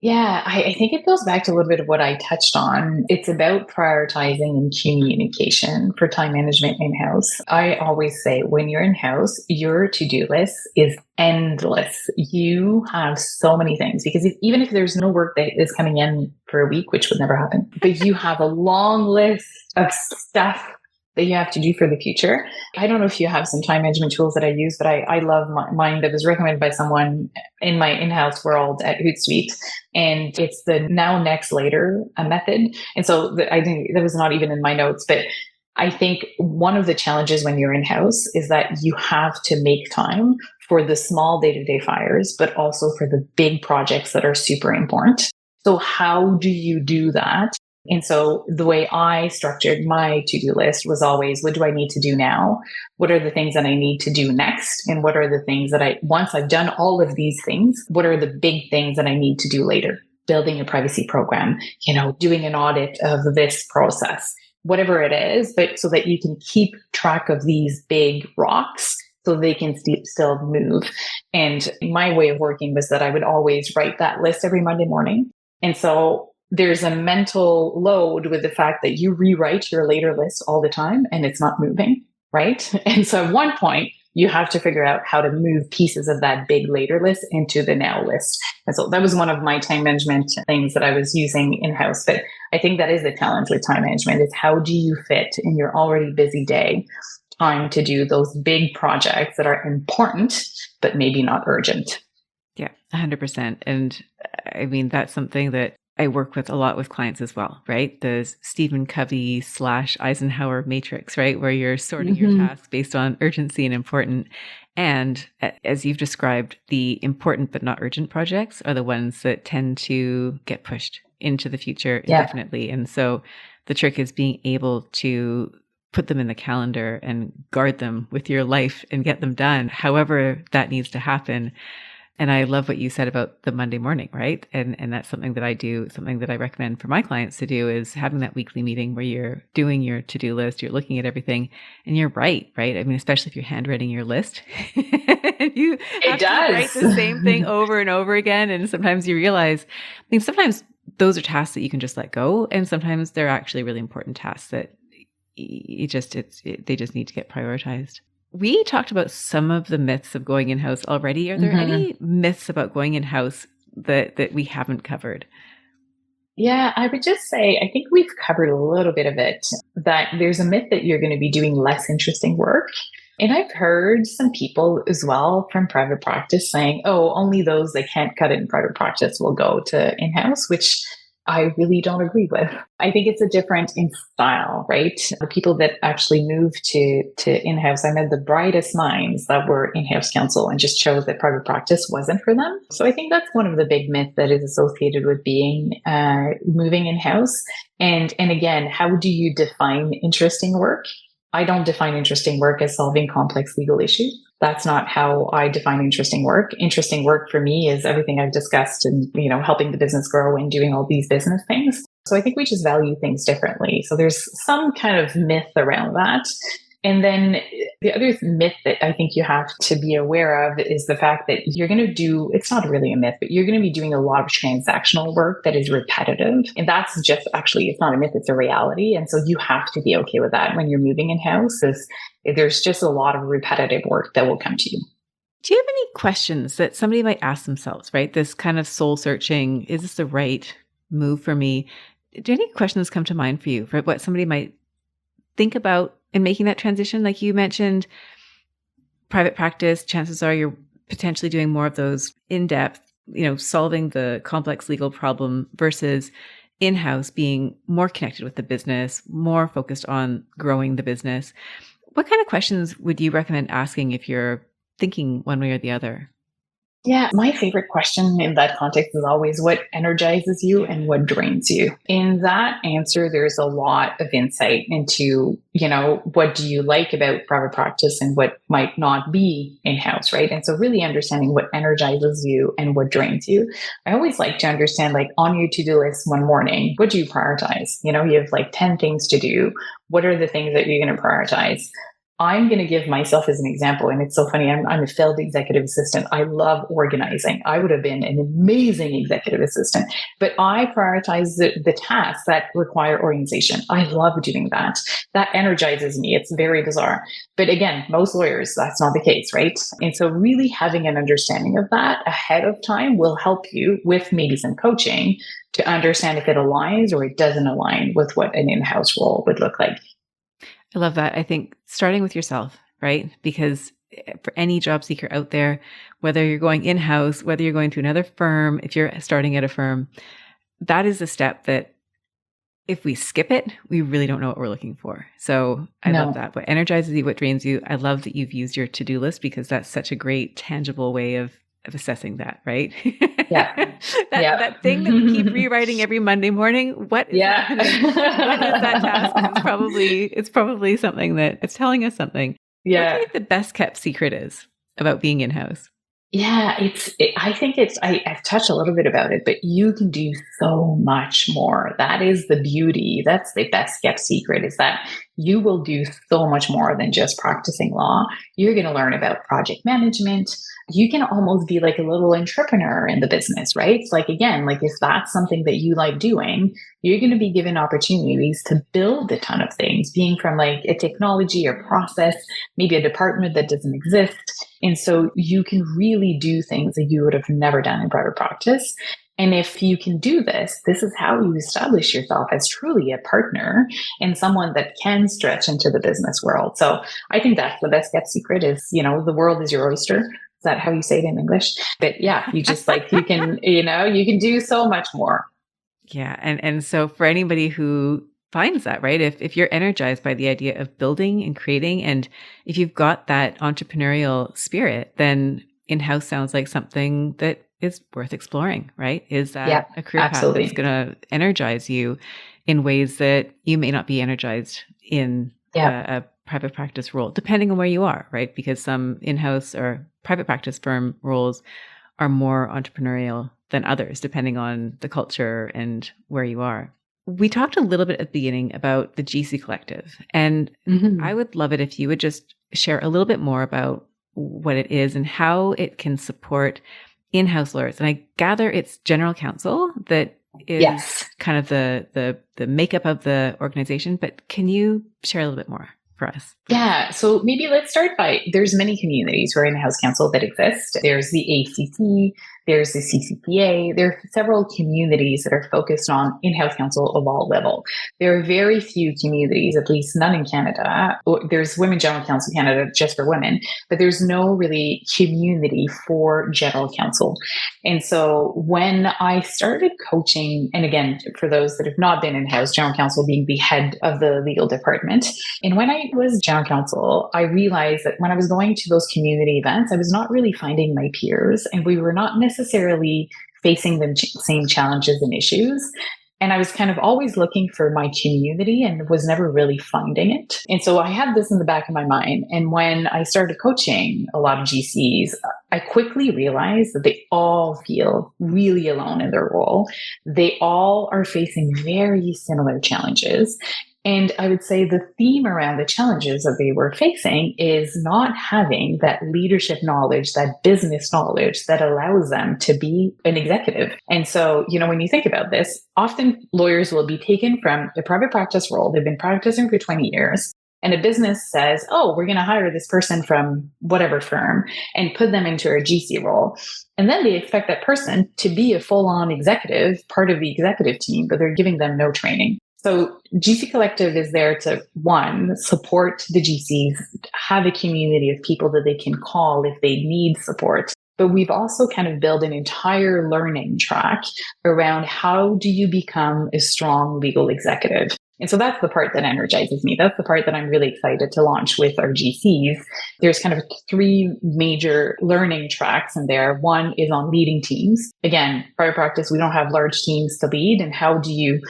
Yeah, I think it goes back to a little bit of what I touched on. It's about prioritizing and communication for time management in-house. I always say when you're in-house, your to-do list is endless. You have so many things, because even if there's no work that is coming in for a week, which would never happen, but you have a long list of stuff that you have to do for the future. I don't know if you have some time management tools that I use, but I love mine that was recommended by someone in my in-house world at Hootsuite. And it's the now, next, later method. And so I think that was not even in my notes, but I think one of the challenges when you're in-house is that you have to make time for the small day-to-day fires, but also for the big projects that are super important. So how do you do that And so the way I structured my to-do list was always, what do I need to do now? What are the things that I need to do next? And what are the things that once I've done all of these things, what are the big things that I need to do later? Building a privacy program, doing an audit of this process, whatever it is, but so that you can keep track of these big rocks so they can still move. And my way of working was that I would always write that list every Monday morning. And so there's a mental load with the fact that you rewrite your later list all the time and it's not moving, right? And so at one point, you have to figure out how to move pieces of that big later list into the now list. And so that was one of my time management things that I was using in-house. But I think that is the challenge with time management, is how do you fit in your already busy day time to do those big projects that are important, but maybe not urgent. Yeah, 100%. And I mean, that's something that I work with a lot with clients as well, right? The Stephen Covey / Eisenhower matrix, right? Where you're sorting your tasks based on urgency and important. And as you've described, the important but not urgent projects are the ones that tend to get pushed into the future indefinitely. And so the trick is being able to put them in the calendar and guard them with your life and get them done, however that needs to happen. And I love what you said about the Monday morning, right? And that's something that I do, something that I recommend for my clients to do, is having that weekly meeting where you're doing your to-do list, you're looking at everything, and you're right? I mean, especially if you're handwriting your list, you have to write the same thing over and over again. And sometimes you realize, I mean, sometimes those are tasks that you can just let go. And sometimes they're actually really important tasks that they just need to get prioritized. We talked about some of the myths of going in-house already. Are there any myths about going in-house that we haven't covered? Yeah, I would just say, I think we've covered a little bit of it, that there's a myth that you're going to be doing less interesting work. And I've heard some people as well from private practice saying, oh, only those that can't cut it in private practice will go to in-house, which I really don't agree with. I think it's a different in style, right? The people that actually move to in-house, I met the brightest minds that were in-house counsel and just chose that private practice wasn't for them. So I think that's one of the big myths that is associated with being moving in-house. And again, how do you define interesting work? I don't define interesting work as solving complex legal issues. That's not how I define interesting work. Interesting work for me is everything I've discussed and, helping the business grow and doing all these business things. So I think we just value things differently. So there's some kind of myth around that. And then the other myth that I think you have to be aware of is the fact that you're going to do, it's not really a myth, but you're going to be doing a lot of transactional work that is repetitive. And that's just actually, it's not a myth, it's a reality. And so you have to be okay with that when you're moving in-house, is there's just a lot of repetitive work that will come to you. Do you have any questions that somebody might ask themselves, right? This kind of soul searching, is this the right move for me? Do any questions come to mind for you for what somebody might think about in making that transition? Like you mentioned, private practice, chances are you're potentially doing more of those in-depth, solving the complex legal problem, versus in-house being more connected with the business, more focused on growing the business. What kind of questions would you recommend asking if you're thinking one way or the other? Yeah, my favorite question in that context is always, what energizes you and what drains you? In that answer, there's a lot of insight into, what do you like about private practice and what might not be in-house, right? And so really understanding what energizes you and what drains you. I always like to understand, like, on your to-do list one morning, what do you prioritize? You have like 10 things to do. What are the things that you're going to prioritize? I'm going to give myself as an example. And it's so funny. I'm a failed executive assistant. I love organizing. I would have been an amazing executive assistant, but I prioritize the tasks that require organization. I love doing that. That energizes me. It's very bizarre. But again, most lawyers, that's not the case, right? And so really having an understanding of that ahead of time will help you with maybe some coaching to understand if it aligns or it doesn't align with what an in-house role would look like. I love that. I think starting with yourself, right? Because for any job seeker out there, whether you're going in-house, whether you're going to another firm, if you're starting at a firm, that is a step that if we skip it, we really don't know what we're looking for. So I love that. What energizes you, what drains you. I love that you've used your to-do list, because that's such a great tangible way of of assessing that, right? Yeah. That thing that we keep rewriting every Monday morning. What is Yeah. what is that task? 'Cause it's probably something that it's telling us something. What do you Yeah. think the best kept secret is about being in-house? Yeah, I think I've touched a little bit about it, but you can do so much more. That is the beauty. That's the best kept secret, is that you will do so much more than just practicing law. You're going to learn about project management. You can almost be like a little entrepreneur in the business, right? It's like, again, like if that's something that you like doing, you're going to be given opportunities to build a ton of things, being from like a technology or process, maybe a department that doesn't exist. And so you can really do things that you would have never done in private practice. And if you can do this, this is how you establish yourself as truly a partner and someone that can stretch into the business world. So I think that's the best kept secret is, the world is your oyster. Is that how you say it in English? But yeah, you just like, you can do so much more. Yeah. And so for anybody who finds that, right? If you're energized by the idea of building and creating, and if you've got that entrepreneurial spirit, then in-house sounds like something that is worth exploring, right? Is that a career path that's going to energize you in ways that you may not be energized in a private practice role, depending on where you are, right? Because some in-house or private practice firm roles are more entrepreneurial than others, depending on the culture and where you are. We talked a little bit at the beginning about the GC Collective, and I would love it if you would just share a little bit more about what it is and how it can support in-house lawyers. And I gather it's General Counsel that is kind of the makeup of the organization, but can you share a little bit more for us, please? Yeah. So maybe let's start by, there's many communities for in-house counsel that exist. There's the ACC, there's the CCPA. There are several communities that are focused on in-house counsel of all level. There are very few communities, at least none in Canada. There's Women General Counsel Canada just for women, but there's no really community for general counsel. And so when I started coaching, and again, for those that have not been in-house, general counsel being the head of the legal department, and when I was general counsel, I realized that when I was going to those community events, I was not really finding my peers, and we were not necessarily facing the same challenges and issues. And I was kind of always looking for my community and was never really finding it. And so I had this in the back of my mind. And when I started coaching a lot of GCs, I quickly realized that they all feel really alone in their role. They all are facing very similar challenges. And I would say the theme around the challenges that they were facing is not having that leadership knowledge, that business knowledge that allows them to be an executive. And so, when you think about this, often lawyers will be taken from a private practice role. They've been practicing for 20 years. And a business says, oh, we're going to hire this person from whatever firm and put them into a GC role. And then they expect that person to be a full-on executive, part of the executive team, but they're giving them no training. So GC Collective is there to, one, support the GCs, have a community of people that they can call if they need support. But we've also kind of built an entire learning track around how do you become a strong legal executive. And so that's the part that energizes me. That's the part that I'm really excited to launch with our GCs. There's kind of 3 major learning tracks in there. One is on leading teams. Again, private practice, we don't have large teams to lead. And how do you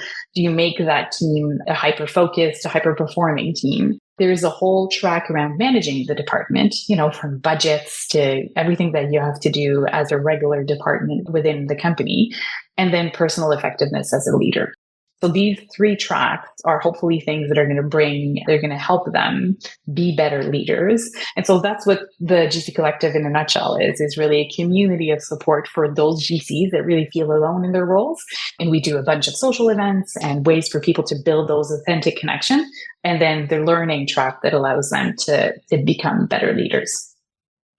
make that team a hyper-focused, a hyper-performing team? There's a whole track around managing the department, from budgets to everything that you have to do as a regular department within the company, and then personal effectiveness as a leader. So these 3 tracks are hopefully things that are going to help them be better leaders. And so that's what the GC Collective in a nutshell is really a community of support for those GCs that really feel alone in their roles. And we do a bunch of social events and ways for people to build those authentic connections. And then the learning track that allows them to become better leaders.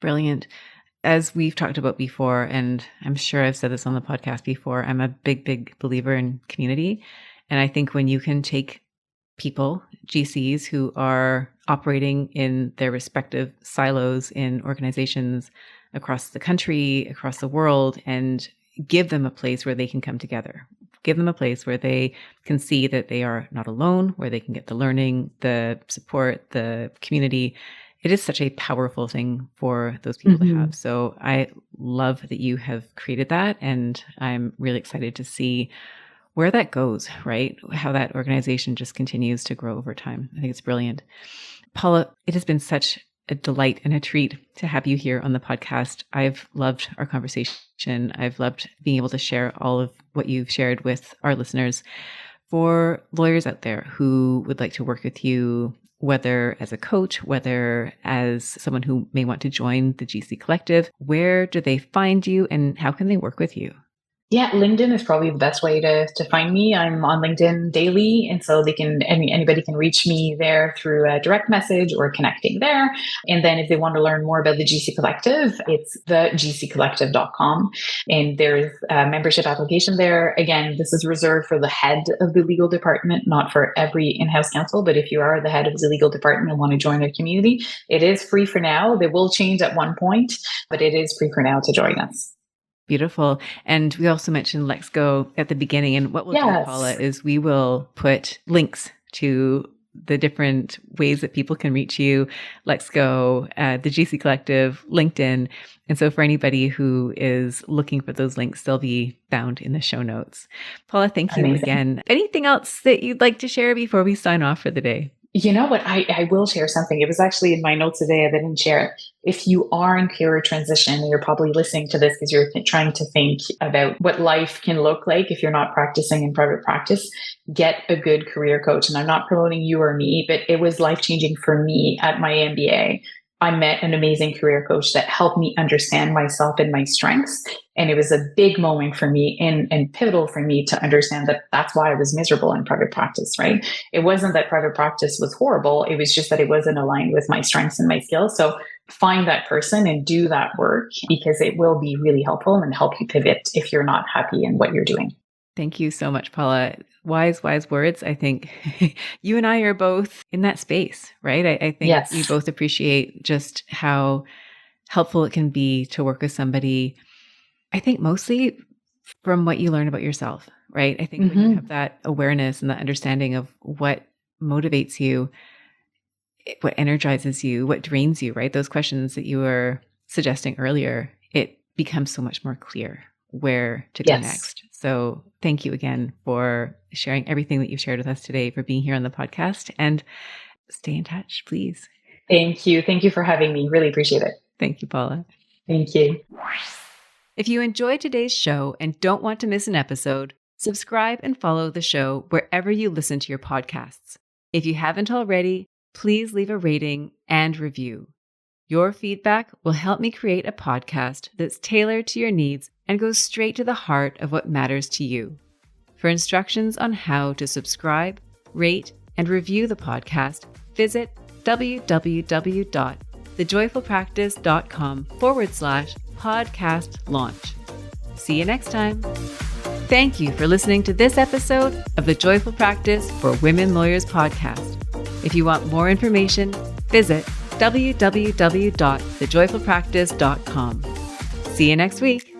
Brilliant. As we've talked about before, and I'm sure I've said this on the podcast before, I'm a big, big believer in community. And I think when you can take people, GCs who are operating in their respective silos in organizations across the country, across the world, and give them a place where they can come together, give them a place where they can see that they are not alone, where they can get the learning, the support, the community. it is such a powerful thing for those people to have. So I love that you have created that. And I'm really excited to see where that goes, right? How that organization just continues to grow over time. I think it's brilliant. Paula, it has been such a delight and a treat to have you here on the podcast. I've loved our conversation. I've loved being able to share all of what you've shared with our listeners. For lawyers out there who would like to work with you, whether as a coach, whether as someone who may want to join the GC Collective, where do they find you and how can they work with you? Yeah, LinkedIn is probably the best way to find me. I'm on LinkedIn daily, and so anybody can reach me there through a direct message or connecting there. And then if they want to learn more about the GC Collective, it's thegccollective.com, and there's a membership application there. Again, this is reserved for the head of the legal department, not for every in-house counsel. But if you are the head of the legal department and want to join the community, it is free for now. They will change at one point, but it is free for now to join us. Beautiful. And we also mentioned Lexgo at the beginning. And what we'll do, Paula, is we will put links to the different ways that people can reach you, Lexgo, the GC Collective, LinkedIn. And so for anybody who is looking for those links, they'll be found in the show notes. Paula, thank you again. Anything else that you'd like to share before we sign off for the day? You know what? I will share something. It was actually in my notes today. I didn't share it. If you are in career transition, and you're probably listening to this because you're trying to think about what life can look like if you're not practicing in private practice, get a good career coach. And I'm not promoting you or me, but it was life-changing for me at my MBA. I met an amazing career coach that helped me understand myself and my strengths. And it was a big moment for me and pivotal for me to understand that that's why I was miserable in private practice, right? It wasn't that private practice was horrible. It was just that it wasn't aligned with my strengths and my skills. So find that person and do that work, because it will be really helpful and help you pivot if you're not happy in what you're doing. Thank you so much, Paula. Wise words. I think you and I are both in that space, right? I think we both appreciate just how helpful it can be to work with somebody. I think mostly from what you learn about yourself, right? I think when you have that awareness and that understanding of what motivates you, what energizes you, what drains you, right? Those questions that you were suggesting earlier, it becomes so much more clear where to go next. So thank you again for sharing everything that you've shared with us today, for being here on the podcast, and stay in touch, please. Thank you. Thank you for having me. Really appreciate it. Thank you, Paula. Thank you. If you enjoyed today's show and don't want to miss an episode, subscribe and follow the show wherever you listen to your podcasts. If you haven't already, please leave a rating and review. Your feedback will help me create a podcast that's tailored to your needs and goes straight to the heart of what matters to you. For instructions on how to subscribe, rate, and review the podcast, visit www.thejoyfulpractice.com/podcast launch. See you next time. Thank you for listening to this episode of the Joyful Practice for Women Lawyers podcast. If you want more information, visit www.thejoyfulpractice.com. See you next week.